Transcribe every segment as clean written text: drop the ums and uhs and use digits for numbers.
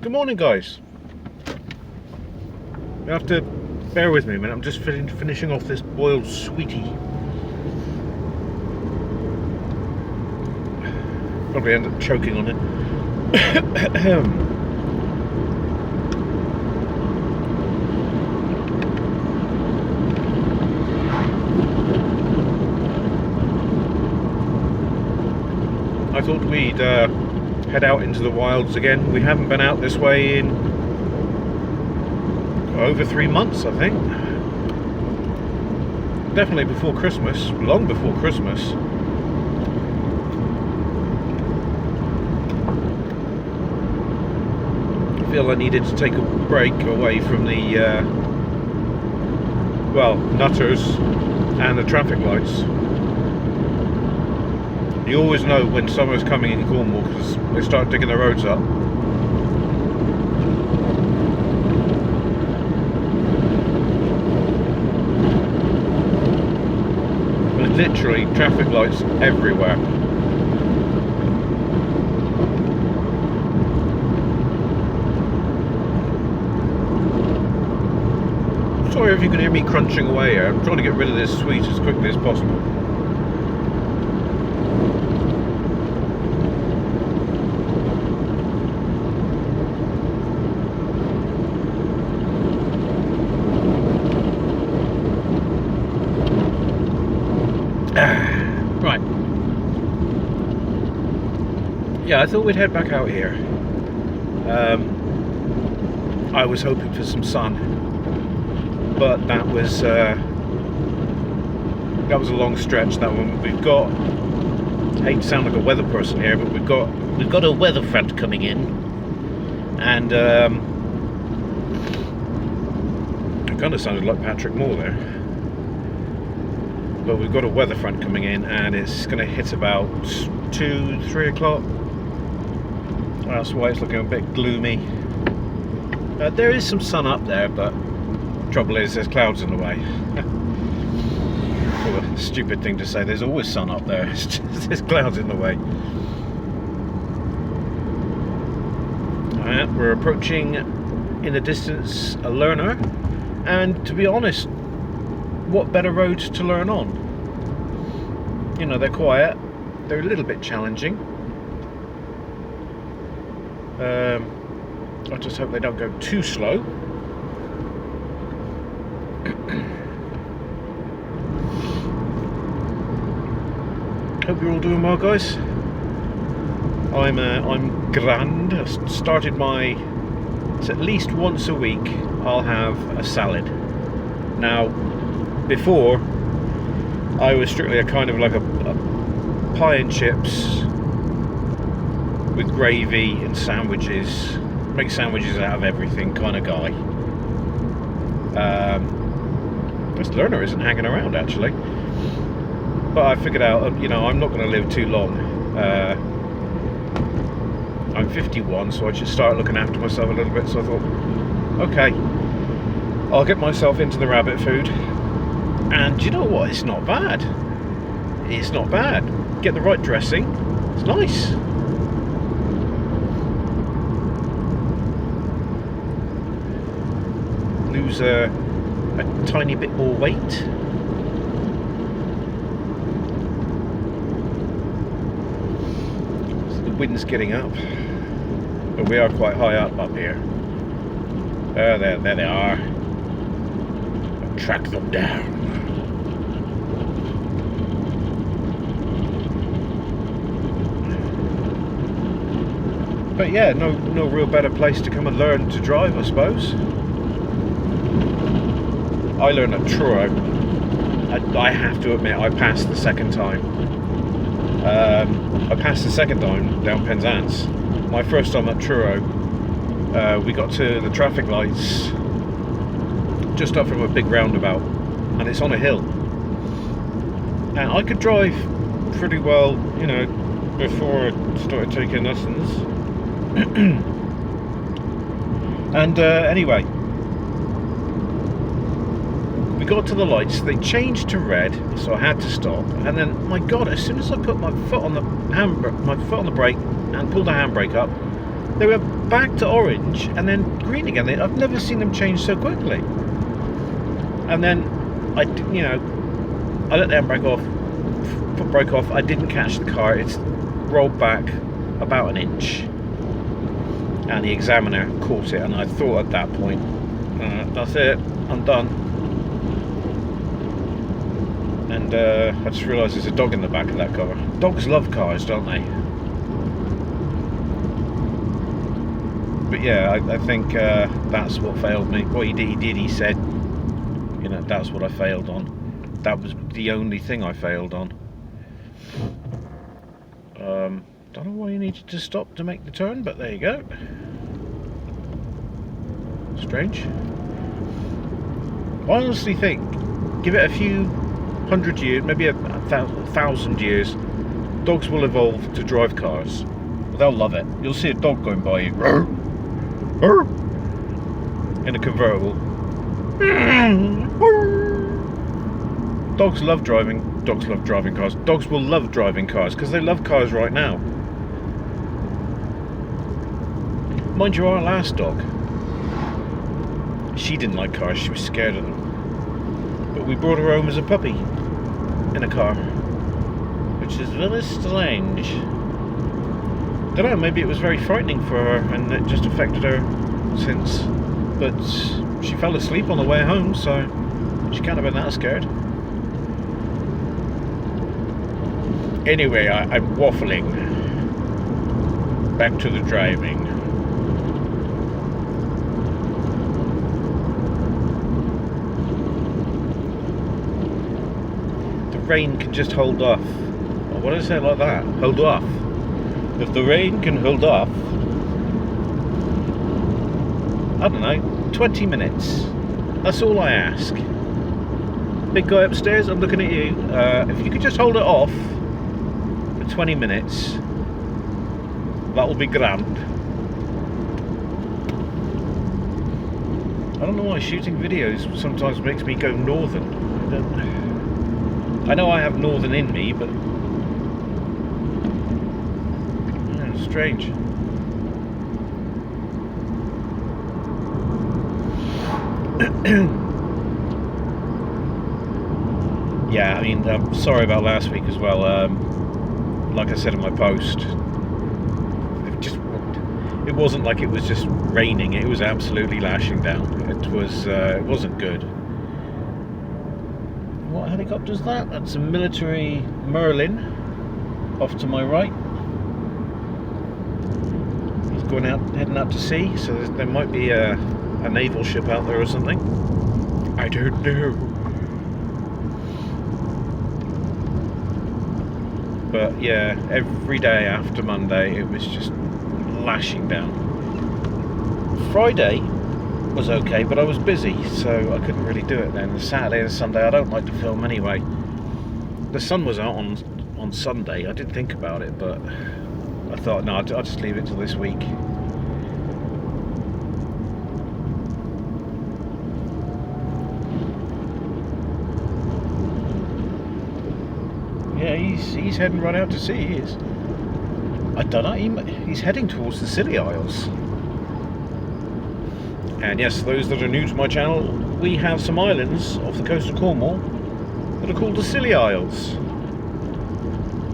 Good morning, guys. You have to bear with me a minute. I'm just finishing off this boiled sweetie. Probably end up choking on it. I thought we'd head out into the wilds again. We haven't been out this way in over 3 months, I think. Definitely before Christmas, long before Christmas. I feel I needed to take a break away from the nutters and the traffic lights. You always know when summer's coming in Cornwall because they start digging the roads up. There's literally traffic lights everywhere. Sorry if you can hear me crunching away here. I'm trying to get rid of this sweet as quickly as possible. Right. Yeah, I thought we'd head back out here. I was hoping for some sun, but that was a long stretch. That one. We've got. I hate to sound like a weather person here, but we've got a weather front coming in, and it kind of sounded like Patrick Moore there. But we've got a weather front coming in, and it's going to hit about 2-3 o'clock. That's why it's looking a bit gloomy. There is some sun up there, but the trouble is there's clouds in the way. Well, a stupid thing to say. There's always sun up there. It's just, there's clouds in the way. We're approaching, in the distance, a learner, and to be honest, what better roads to learn on? You know, they're quiet, they're a little bit challenging. I just hope they don't go too slow. Hope you're all doing well, guys. I'm grand. I started it's at least once a week I'll have a salad. Now, before, I was strictly a kind of like a pie and chips with gravy and sandwiches, make sandwiches out of everything kind of guy. This learner isn't hanging around actually, but I figured out, you know, I'm not going to live too long. I'm 51, so I should start looking after myself a little bit. So I thought, okay, I'll get myself into the rabbit food. And you know what? It's not bad. It's not bad. Get the right dressing. It's nice. Lose a tiny bit more weight. So the wind's getting up. But we are quite high up here. There they are. Track them down. But yeah, no real better place to come and learn to drive, I suppose. I learned at Truro. I have to admit, I passed the second time. I passed the second time down Penzance. My first time at Truro, we got to the traffic lights just up from a big roundabout, and it's on a hill. And I could drive pretty well, you know, before I started taking lessons. And anyway, we got to the lights. They changed to red, so I had to stop. And then, my God, as soon as I put my foot on the brake and pulled the handbrake up, They went back to orange and then green again. I've never seen them change so quickly. And then I let the handbrake off, foot brake off. I didn't catch the car. It's rolled back about an inch, and the examiner caught it. And I thought at that point, that's it, I'm done. And I just realised there's a dog in the back of that car. Dogs love cars, don't they? But yeah, I think that's what failed me. What he did, he said, that's what I failed on. That was the only thing I failed on. Don't know why you needed to stop to make the turn, but there you go. Strange. I honestly think, give it a few hundred years, maybe a thousand years, dogs will evolve to drive cars. They'll love it. You'll see a dog going by you in a convertible. Dogs love driving cars. Dogs will love driving cars because they love cars right now. Mind you, our last dog, she didn't like cars, she was scared of them. But we brought her home as a puppy in a car, which is very strange. Don't know, maybe it was very frightening for her and it just affected her since. But she fell asleep on the way home, so she can't have been that scared. Anyway, I'm waffling. Back to the driving. The rain can just hold off. Oh, what did I say like that? Hold off. If the rain can hold off, I don't know, 20 minutes. That's all I ask. Big guy upstairs, I'm looking at you. If you could just hold it off for 20 minutes, that'll be grand. I don't know why shooting videos sometimes makes me go northern. I know I have northern in me, but yeah, strange. Yeah, I mean, I'm sorry about last week as well. Like I said in my post, it wasn't like it was just raining. It was absolutely lashing down. It wasn't good. What helicopter's that? That's a military Merlin off to my right. He's going out, heading out to sea, so there might be a naval ship out there or something. I don't know. But yeah, every day after Monday it was just lashing down. Friday was okay, but I was busy, so I couldn't really do it then. The Saturday and Sunday I don't like to film anyway. The sun was out on Sunday. I did think about it, but I thought, no, I'll just leave it till this week. Yeah, he's heading right out to sea, he is. I don't know, he's heading towards the Scilly Isles. And yes, those that are new to my channel, we have some islands off the coast of Cornwall that are called the Scilly Isles.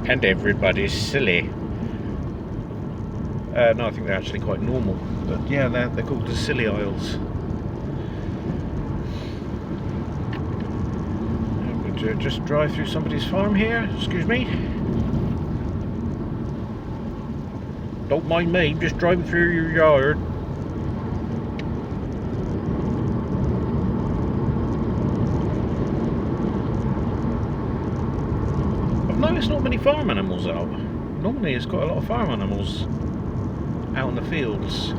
And everybody's silly. No, I think they're actually quite normal. But yeah, they're called the Scilly Isles. Just drive through somebody's farm here, excuse me. Don't mind me, I'm just driving through your yard. I've noticed not many farm animals out. Normally it's got a lot of farm animals out in the fields.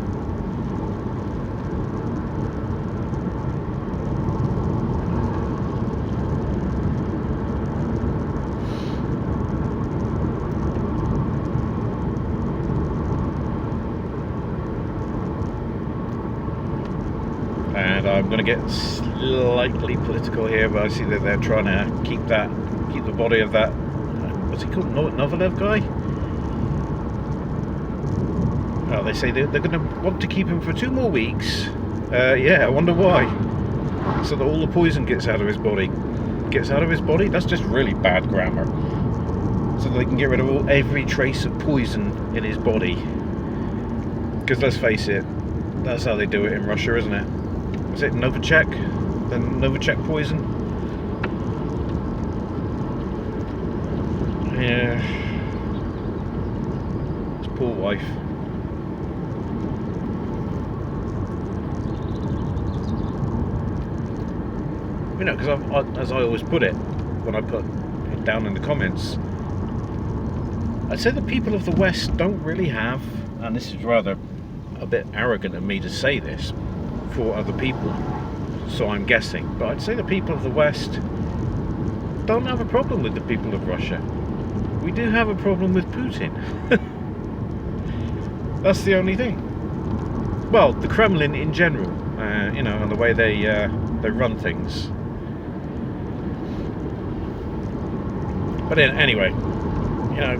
And I'm going to get slightly political here, but I see that they're trying to keep the body of that, what's he called, Novelev guy? Oh, they say they're going to want to keep him for 2 more weeks. Yeah, I wonder why. So that all the poison gets out of his body. Gets out of his body? That's just really bad grammar. So that they can get rid of every trace of poison in his body. Because let's face it, that's how they do it in Russia, isn't it? Is it Novichok? The Novichok poison? Yeah. His poor wife. You know, because as I always put it, when I put it down in the comments, I'd say the people of the West don't really have, and this is rather a bit arrogant of me to say this for other people, so I'm guessing, but I'd say the people of the West don't have a problem with the people of Russia. We do have a problem with Putin. That's the only thing. Well, the Kremlin in general, you know, and the way they run things. But anyway, you know,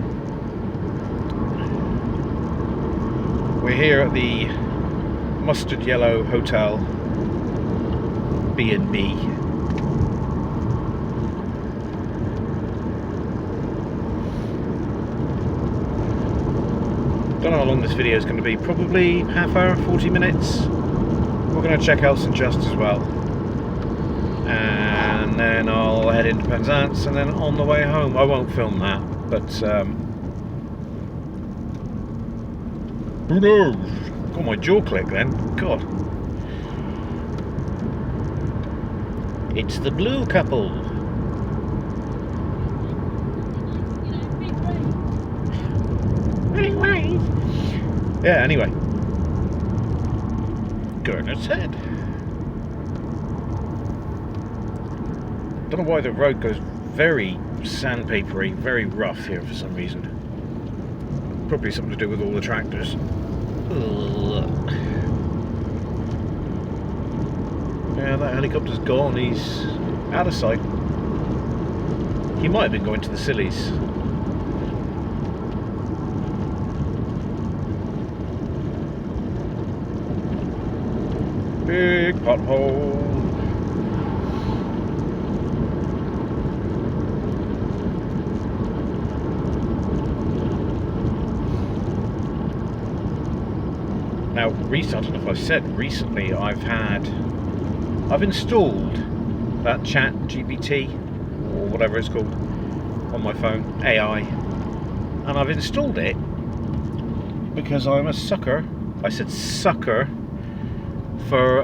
we're here at the Mustard Yellow Hotel B&B. Don't know how long this video is going to be. Probably half hour, 40 minutes. We're going to check out St. Just as well. And then I'll head into Penzance, and then on the way home, I won't film that, but who knows? Got my jaw click then. God. It's the blue couple. Yeah, anyway. Gurnard's Head. Don't know why the road goes very sandpapery, very rough here for some reason. Probably something to do with all the tractors. Ugh. Yeah, that helicopter's gone. He's out of sight. He might have been going to the Scillies. Big pothole. Now, I don't know if I've said recently, I've installed that Chat GPT, or whatever it's called, on my phone, AI, and I've installed it because I'm a sucker, I said sucker, for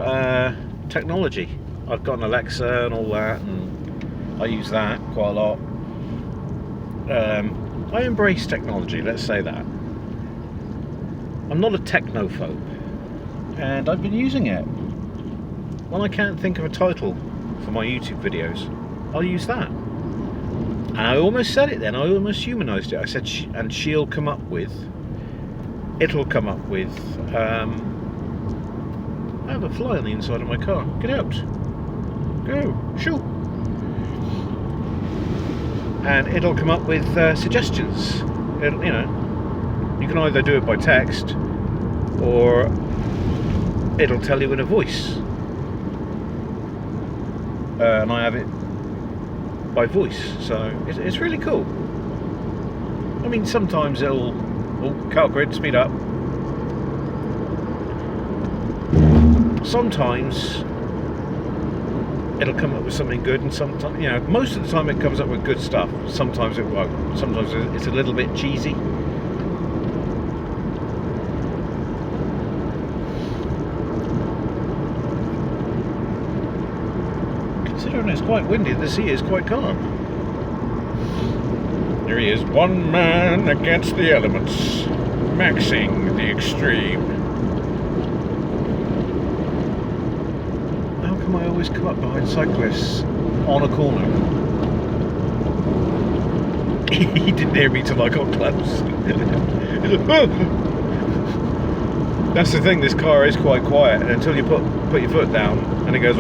technology. I've got an Alexa and all that, and I use that quite a lot. I embrace technology, let's say that. I'm not a technophobe, and I've been using it. When I can't think of a title for my YouTube videos, I'll use that. And I almost said it then, I almost humanised it. I said, it'll come up with, I have a fly on the inside of my car. Get out. Go. Shoot. And it'll come up with suggestions. You know, you can either do it by text, or it'll tell you in a voice. And I have it by voice, so it's really cool. I mean, sometimes it'll... Oh, car grid, speed up. Sometimes it'll come up with something good, and sometimes, you know, most of the time it comes up with good stuff. Sometimes it won't. Sometimes it's a little bit cheesy. Considering it's quite windy, the sea is quite calm. Here he is, one man against the elements, maxing the extreme. I always come up behind cyclists on a corner. He didn't hear me till I got close. That's the thing, this car is quite quiet, and until you put your foot down and it goes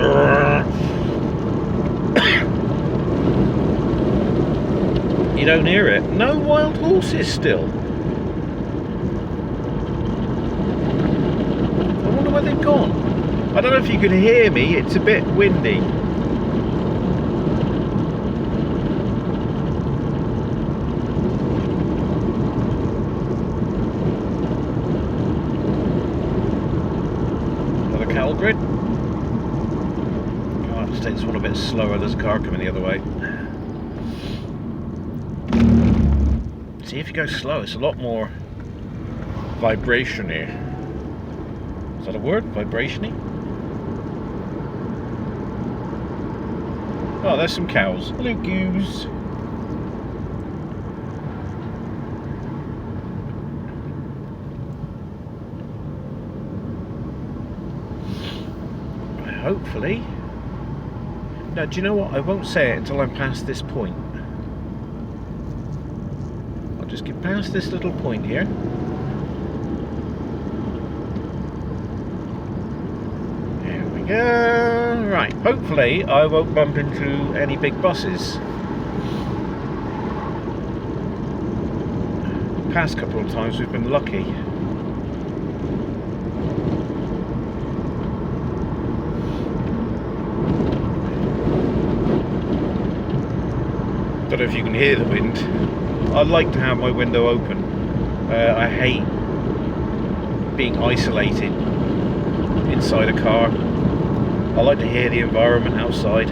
you don't hear it. No wild horses still. they've gone. I don't know if you can hear me, it's a bit windy. Another cattle grid. Oh, I have to take this one a bit slower, there's a car coming the other way. See, if you go slow, it's a lot more vibration-y. Is that a word? Vibration-y? Oh, there's some cows. Hello, cows. Hopefully. Now, do you know what? I won't say it until I'm past this point. I'll just get past this little point here. Right, hopefully I won't bump into any big buses. Past couple of times we've been lucky. Don't know if you can hear the wind. I like to have my window open. I hate being isolated inside a car. I like to hear the environment outside.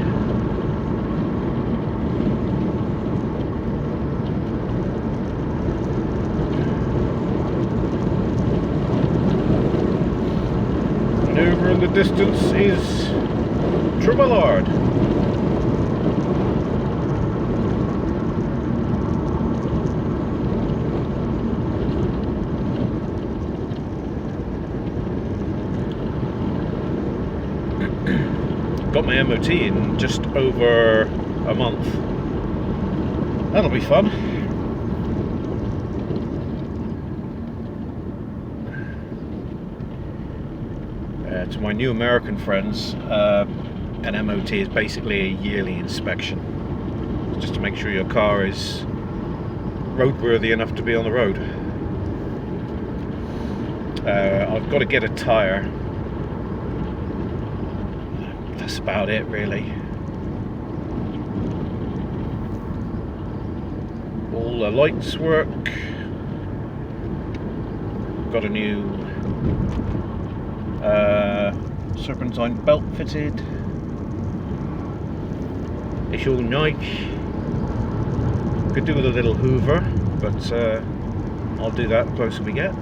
And over in the distance is Tremillard. Got my MOT in just over a month. That'll be fun. To my new American friends, an MOT is basically a yearly inspection, just to make sure your car is roadworthy enough to be on the road. I've got to get a tyre. That's about it, really. All the lights work. Got a new serpentine belt fitted. It's all nice. Could do with a little hoover, but I'll do that the closer we get.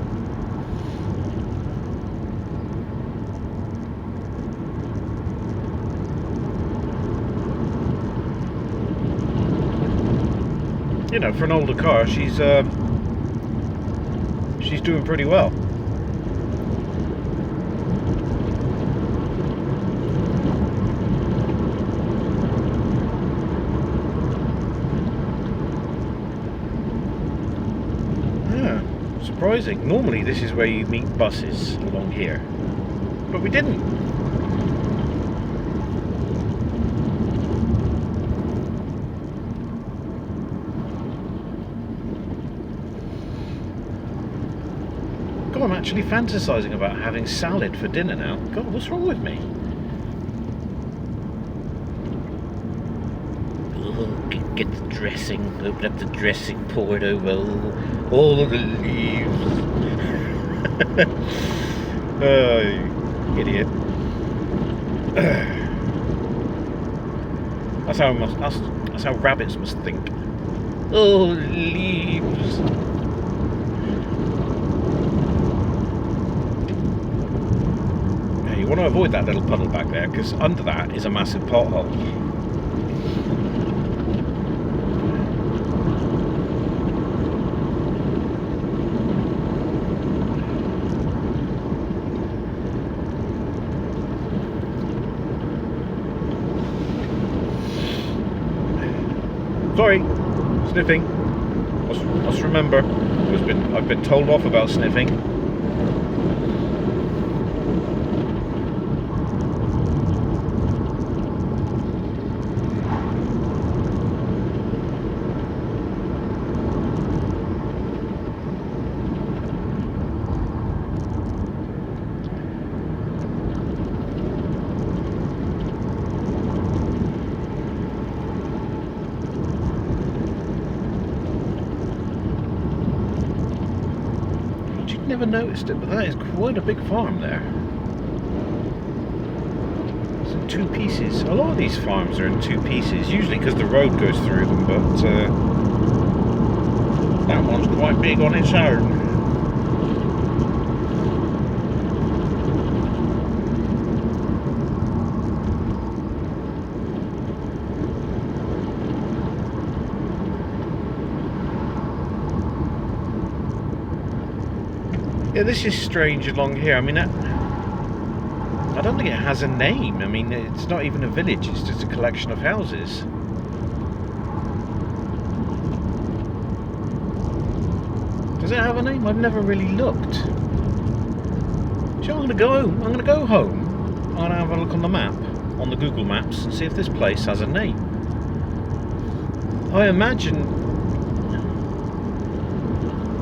You know, for an older car, she's doing pretty well. Yeah, surprising. Normally this is where you meet buses along here, but we didn't. I'm actually fantasizing about having salad for dinner now. God, what's wrong with me? Oh, get the dressing, open up the dressing, pour it over all of the leaves. Oh, you idiot. That's how rabbits must think. Oh, leaves. You want to avoid that little puddle back there, because under that is a massive pothole. Sorry, sniffing. Must remember, I've been told off about sniffing. never noticed it, but that is quite a big farm there. It's in two pieces. A lot of these farms are in two pieces, usually because the road goes through them, but that one's quite big on its own. Yeah, this is strange along here. I mean, I don't think it has a name. I mean, it's not even a village, it's just a collection of houses. Does it have a name? I've never really looked. So I'm going to go home. I'm going to go home. I'm going to have a look on the map, on the Google Maps, and see if this place has a name. I imagine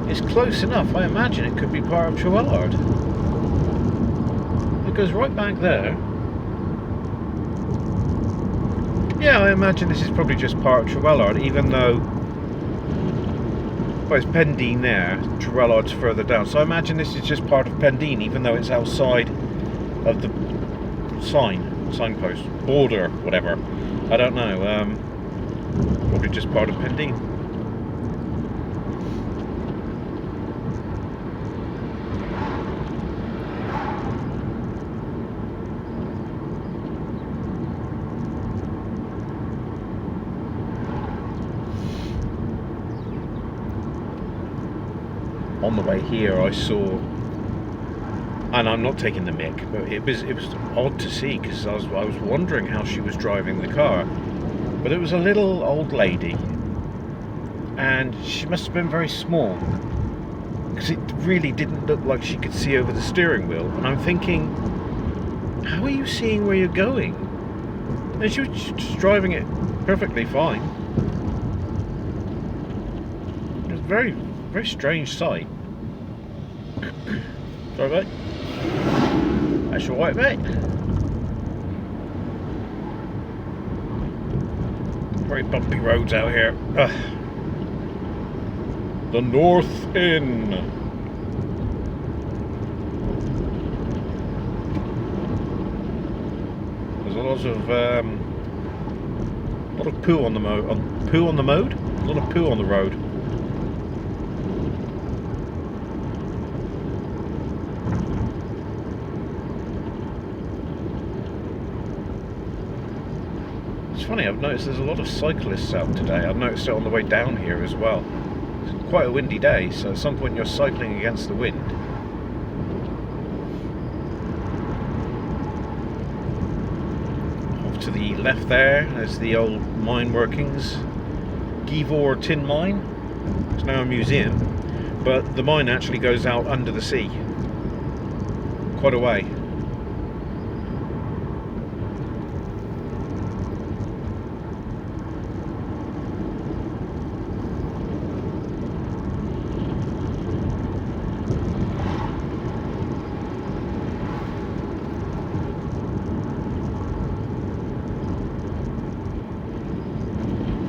it's close enough. I imagine it could be part of Trewellard. It goes right back there. Yeah, I imagine this is probably just part of Trewellard, even though, well, it's Pendeen there, Trewellard's further down. So I imagine this is just part of Pendeen, even though it's outside of the signpost, border, whatever. I don't know. Probably just part of Pendeen. On the way here I saw, and I'm not taking the mick, but it was odd to see, because I was wondering how she was driving the car, but it was a little old lady, and she must have been very small, because it really didn't look like she could see over the steering wheel. And I'm thinking, how are you seeing where you're going? And she was just driving it perfectly fine. It was a very, very strange sight. Sorry, mate. That's your white, mate. Very bumpy roads out here. Ugh. The North Inn. There's a lot of poo on the mode. Poo on the mode? A lot of poo on the road. It's funny, I've noticed there's a lot of cyclists out today. I've noticed it on the way down here as well. It's quite a windy day, so at some point you're cycling against the wind. Off to the left there's the old mine workings. Givor tin mine. It's now a museum, but the mine actually goes out under the sea. Quite a way.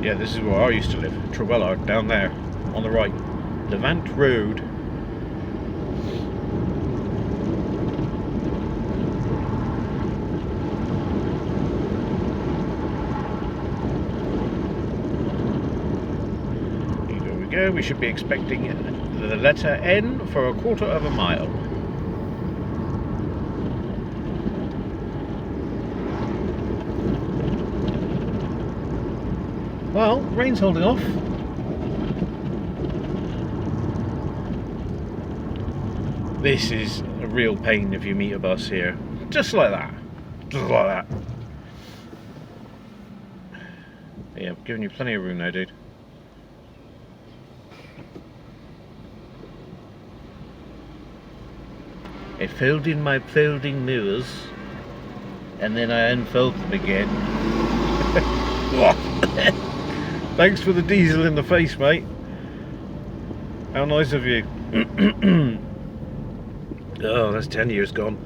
Yeah, this is where I used to live, Trewellard, down there, on the right. Levant Road. Here we go, we should be expecting the letter N for a quarter of a mile. Well, rain's holding off. This is a real pain if you meet a bus here. Just like that. Just like that. Yeah, I'm giving you plenty of room now, dude. I filled in my folding mirrors, and then I unfold them again. Thanks for the diesel in the face, mate. How nice of you. Oh, that's 10 years gone.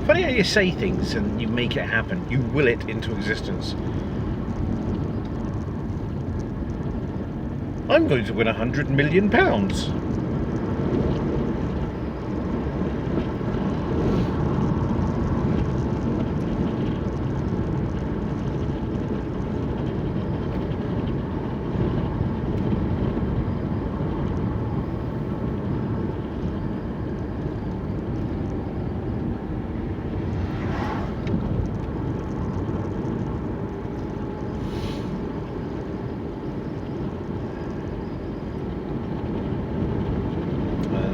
Funny how you say things and you make it happen. You will it into existence. I'm going to win £100 million.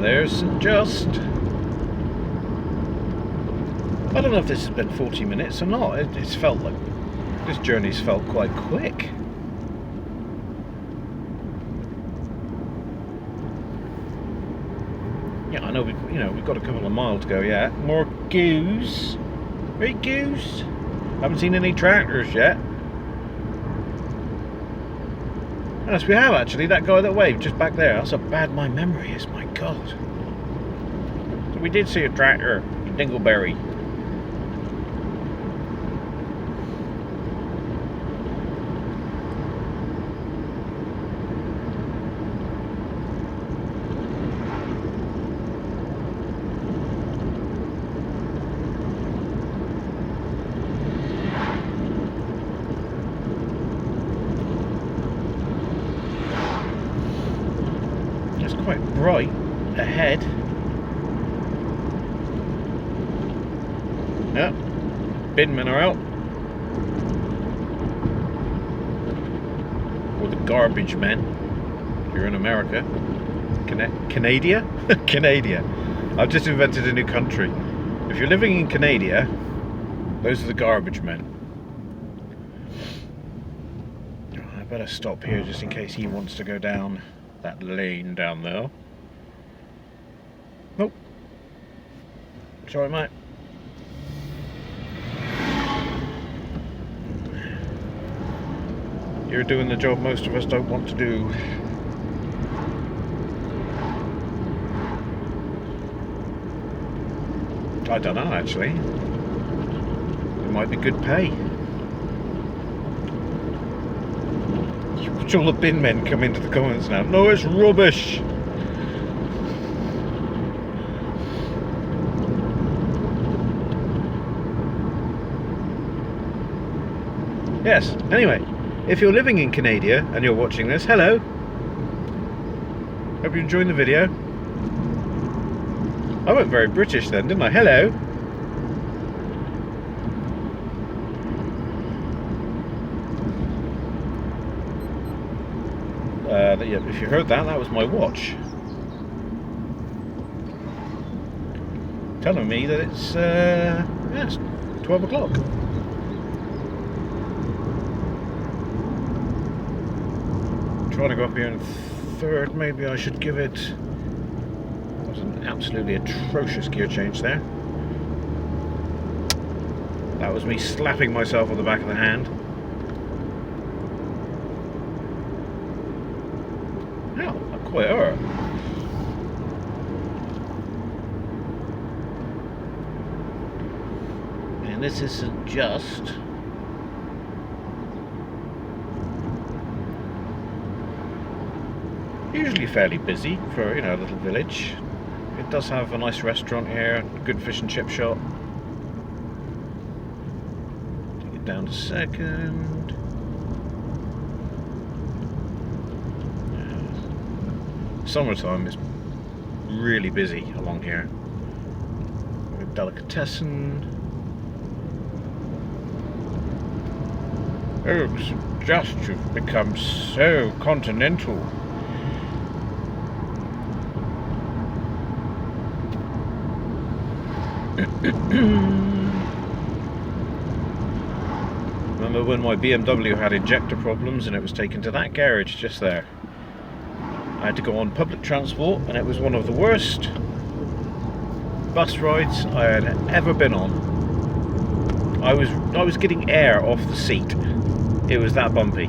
There's St. Just. I don't know if this has been 40 minutes or not. It's felt like this journey's felt quite quick. Yeah, I know we've got a couple of miles to go yet. More goose. Right, goose. Haven't seen any tractors yet. Yes, we have actually. That guy that waved just back there. That's how bad my memory is. My God. So we did see a tractor in Dingleberry. Quite bright ahead. Yep, binmen are out. Or the garbage men. If you're in America. Canada? Canada. I've just invented a new country. If you're living in Canada, those are the garbage men. I better stop here just in case he wants to go down that lane down there. Nope. Sorry, mate. You're doing the job most of us don't want to do. I don't know, actually. It might be good pay. All the bin men come into the comments now. No, it's rubbish. Yes, anyway, if you're living in Canada and you're watching this, hello. Hope you're enjoying the video. I went very British then, didn't I? Hello. Yeah, if you heard that, that was my watch telling me that it's yeah, it's 12 o'clock. Trying to go up here in third. Maybe I should give it. That was an absolutely atrocious gear change there. That was me slapping myself on the back of the hand. Quite hurt. And this is St. Just. Usually fairly busy for, a little village. It does have a nice restaurant here, good fish and chip shop. Take it down to second. Summertime is really busy along here. With delicatessen. Oh, just you've become so continental. Remember when my BMW had injector problems and it was taken to that garage just there? I had to go on public transport and it was one of the worst bus rides I had ever been on. I was getting air off the seat. It was that bumpy.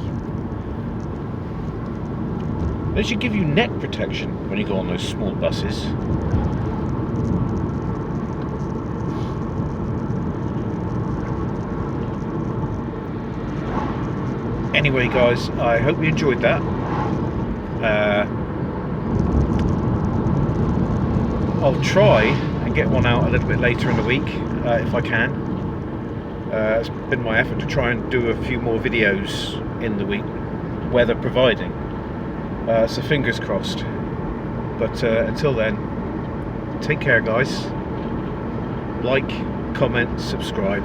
They should give you neck protection when you go on those small buses. Anyway guys, I hope you enjoyed that. I'll try and get one out a little bit later in the week if I can. It's been my effort to try and do a few more videos in the week, weather providing. So fingers crossed. But until then, take care, guys. Like, comment, subscribe.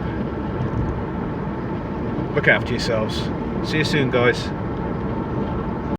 Look after yourselves. See you soon, guys.